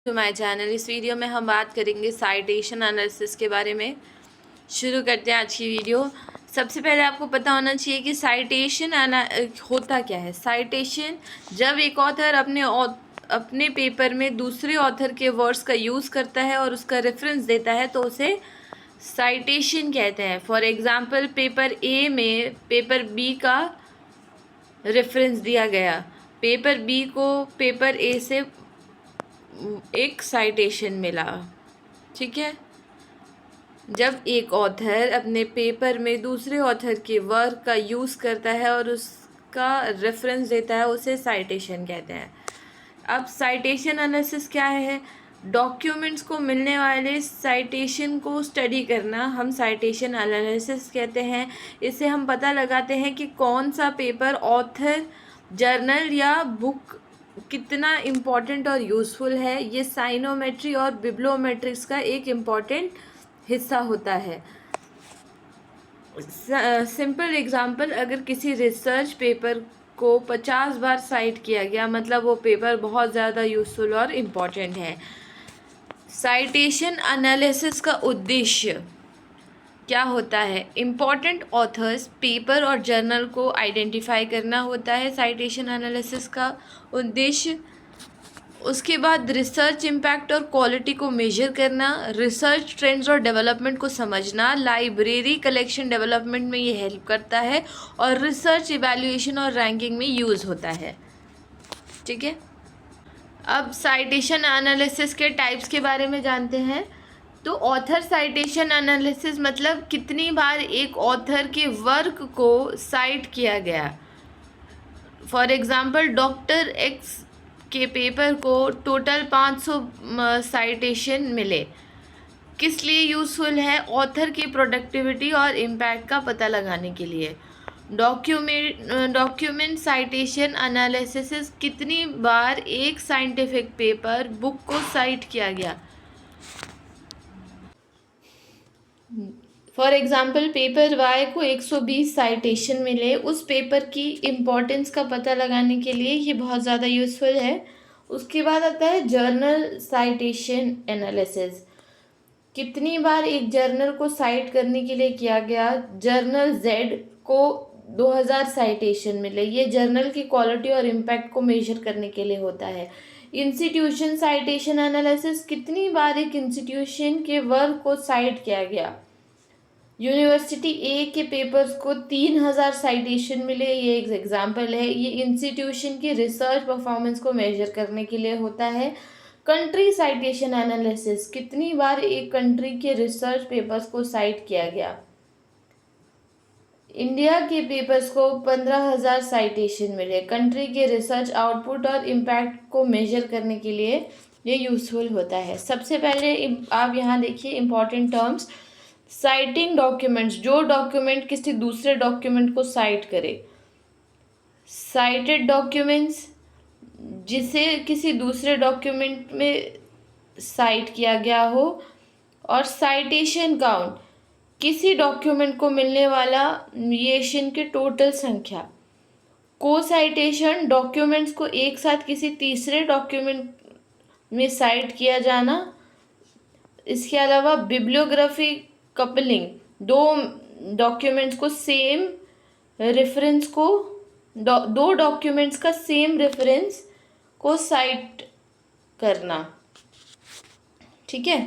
To my channel. इस video में हम बात करेंगे साइटेशन एनालिसिस के बारे में। शुरू करते हैं आज की वीडियो। सबसे पहले आपको पता होना चाहिए कि साइटेशन होता क्या है। साइटेशन जब एक ऑथर अपने पेपर में दूसरे ऑथर के वर्ड्स का यूज़ करता है और उसका रेफरेंस देता है तो उसे साइटेशन कहते हैं। फॉर एग्ज़ाम्पल, पेपर ए में पेपर बी का रेफरेंस दिया गया, पेपर बी को पेपर ए से एक साइटेशन मिला। ठीक है, जब एक ऑथर अपने पेपर में दूसरे ऑथर के वर्क का यूज़ करता है और उसका रेफरेंस देता है उसे साइटेशन कहते हैं। अब साइटेशन एनालिसिस क्या है? डॉक्यूमेंट्स को मिलने वाले साइटेशन को स्टडी करना हम साइटेशन एनालिसिस कहते हैं। इससे हम पता लगाते हैं कि कौन सा पेपर, ऑथर, जर्नल या बुक कितना इम्पॉर्टेंट और यूज़फुल है। ये साइनोमेट्री और बिब्लोमेट्रिक्स का एक इम्पॉर्टेंट हिस्सा होता है। सिंपल एग्जांपल, अगर किसी रिसर्च पेपर को 50 बार साइट किया गया, मतलब वो पेपर बहुत ज़्यादा यूज़फुल और इम्पॉर्टेंट है। साइटेशन एनालिसिस का उद्देश्य क्या होता है? इम्पॉर्टेंट ऑथर्स, पेपर और जर्नल को आइडेंटिफाई करना होता है साइटेशन एनालिसिस का उद्देश्य। उसके बाद रिसर्च इम्पैक्ट और क्वालिटी को मेजर करना, रिसर्च ट्रेंड्स और डेवलपमेंट को समझना, लाइब्रेरी कलेक्शन डेवलपमेंट में ये हेल्प करता है और रिसर्च इवैल्यूएशन और रैंकिंग में यूज़ होता है। ठीक है, अब साइटेशन एनालिसिस के टाइप्स के बारे में जानते हैं। तो ऑथर साइटेशन एनालिसिस मतलब कितनी बार एक ऑथर के वर्क को साइट किया गया। फॉर एग्ज़ाम्पल, डॉक्टर एक्स के पेपर को टोटल 500 साइटेशन मिले। किस लिए यूज़फुल है? ऑथर की प्रोडक्टिविटी और इम्पैक्ट का पता लगाने के लिए। डॉक्यूमेंट साइटेशन एनालिसिस कितनी बार एक साइंटिफिक पेपर, बुक को साइट किया गया। फॉर एग्ज़ाम्पल, पेपर वाई को 120 साइटेशन मिले। उस पेपर की इम्पोर्टेंस का पता लगाने के लिए ये बहुत ज़्यादा यूज़फुल है। उसके बाद आता है जर्नल साइटेशन एनालिसिस। कितनी बार एक जर्नल को साइट करने के लिए किया गया। जर्नल जेड को 2000 साइटेशन मिले। ये जर्नल की क्वालिटी और इम्पैक्ट को मेजर करने के लिए होता है। इंस्टीट्यूशन साइटेशन एनालिसिस, कितनी बार एक इंस्टीट्यूशन के वर्क को साइट किया गया। यूनिवर्सिटी ए के पेपर्स को 3000 साइटेशन मिले, ये एक एग्जाम्पल है। ये इंस्टीट्यूशन की रिसर्च परफॉर्मेंस को मेजर करने के लिए होता है। कंट्री साइटेशन एनालिसिस, कितनी बार एक कंट्री के रिसर्च पेपर्स को साइट किया गया। इंडिया के पेपर्स को 15,000 साइटेशन मिले। कंट्री के रिसर्च आउटपुट और इम्पैक्ट को मेजर करने के लिए ये यूज़फुल होता है। सबसे पहले आप यहाँ देखिए इम्पॉर्टेंट टर्म्स। साइटिंग डॉक्यूमेंट्स, जो डॉक्यूमेंट किसी दूसरे डॉक्यूमेंट को साइट करे। साइटेड डॉक्यूमेंट्स, जिसे किसी दूसरे डॉक्यूमेंट में साइट किया गया हो। और साइटेशन काउंट, किसी डॉक्यूमेंट को मिलने वाला वेरिएशन की टोटल संख्या। को साइटेशन, डॉक्यूमेंट्स को एक साथ किसी तीसरे डॉक्यूमेंट में साइट किया जाना। इसके अलावा बिब्लियोग्राफी कपलिंग, दो डॉक्यूमेंट्स को सेम रेफरेंस को दो डॉक्यूमेंट्स का सेम रेफरेंस को साइट करना। ठीक है,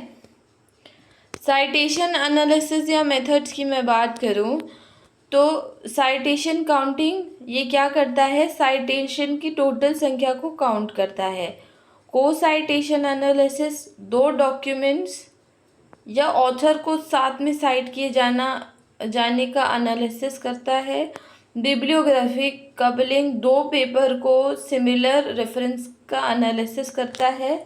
साइटेशन एनालिसिस या मेथड्स की मैं बात करूं तो साइटेशन काउंटिंग, ये क्या करता है? साइटेशन की टोटल संख्या को काउंट करता है। को साइटेशन एनालिसिस, दो डॉक्यूमेंट्स या ऑथर को साथ में साइट किए जाने का एनालिसिस करता है। बिब्लियोग्राफिक कपलिंग, दो पेपर को सिमिलर रेफरेंस का एनालिसिस करता है।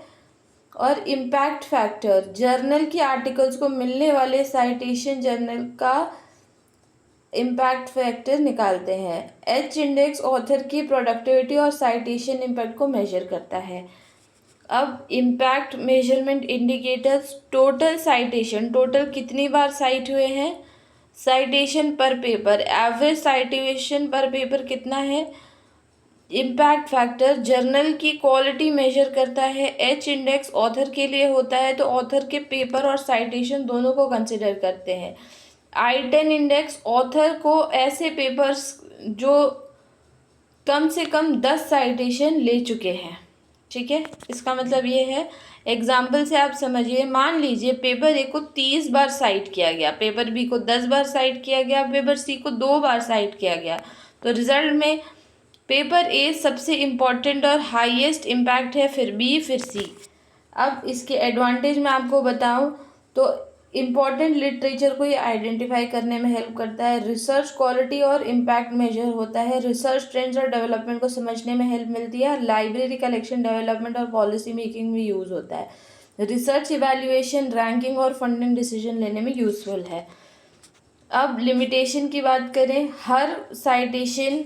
और इम्पैक्ट फैक्टर, जर्नल की आर्टिकल्स को मिलने वाले साइटेशन जर्नल का इम्पैक्ट फैक्टर निकालते हैं। एच इंडेक्स, ऑथर की प्रोडक्टिविटी और साइटेशन इम्पैक्ट को मेजर करता है। अब impact measurement indicators, total citation, total कितनी बार साइट हुए हैं। साइटेशन पर पेपर, एवरेज साइटेशन पर पेपर कितना है। इम्पैक्ट फैक्टर जर्नल की क्वालिटी मेजर करता है। एच इंडेक्स ऑथर के लिए होता है, तो ऑथर के पेपर और साइटेशन दोनों को कंसिडर करते हैं। I10 इंडेक्स ऑथर को ऐसे पेपर्स जो कम से कम 10 साइटेशन ले चुके हैं। ठीक है, इसका मतलब ये है, एग्जाम्पल से आप समझिए, मान लीजिए पेपर ए को 30 बार साइट किया गया, पेपर बी को 10 बार साइट किया गया, पेपर सी को 2 बार साइट किया गया, तो रिजल्ट में पेपर ए सबसे इम्पॉर्टेंट और हाईएस्ट इम्पैक्ट है, फिर बी, फिर सी। अब इसके एडवांटेज मैं आपको बताऊं तो इम्पॉर्टेंट लिटरेचर को ये आइडेंटिफाई करने में हेल्प करता है। रिसर्च क्वालिटी और इम्पैक्ट मेजर होता है। रिसर्च ट्रेंड्स और डेवलपमेंट को समझने में हेल्प मिलती है। लाइब्रेरी कलेक्शन, डेवलपमेंट और पॉलिसी मेकिंग में यूज़ होता है। रिसर्च इवैल्यूएशन, रैंकिंग और फंडिंग डिसीजन लेने में यूज़फुल है। अब लिमिटेशन की बात करें, हर साइटेशन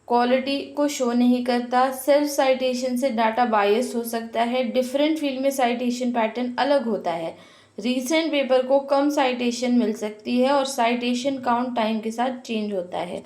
क्वालिटी को शो नहीं करता। सेल्फ साइटेशन से डाटा बायस हो सकता है। डिफरेंट फील्ड में साइटेशन पैटर्न अलग होता है। रीसेंट पेपर को कम साइटेशन मिल सकती है और साइटेशन काउंट टाइम के साथ चेंज होता है।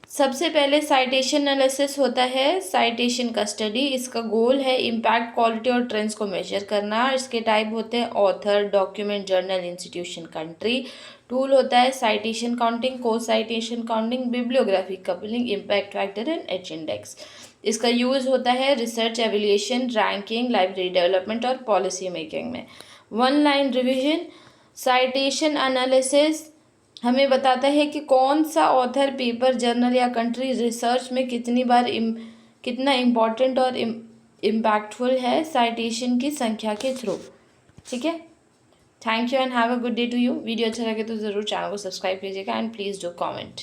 सबसे पहले साइटेशन एनालिसिस होता है, साइटेशन का स्टडी। इसका गोल है इम्पैक्ट, क्वालिटी और ट्रेंड्स को मेजर करना। इसके टाइप होते हैं author, document, journal, institution, country. Tool होता है साइटेशन काउंटिंग, को citation counting, bibliography, coupling, impact factor and H index. इसका यूज़ होता है research evaluation, ranking, library development और पॉलिसी मेकिंग में। One line revision, citation analysis हमें बताता है कि कौन सा ऑथर, पेपर, जर्नल या कंट्री रिसर्च में कितनी बार कितना इम्पॉर्टेंट और इम्पैक्टफुल है साइटेशन की संख्या के थ्रू। ठीक है, thank you and have a good day to you. Video अच्छा लगे तो ज़रूर चैनल को सब्सक्राइब कीजिएगा एंड प्लीज़ डू कमेंट।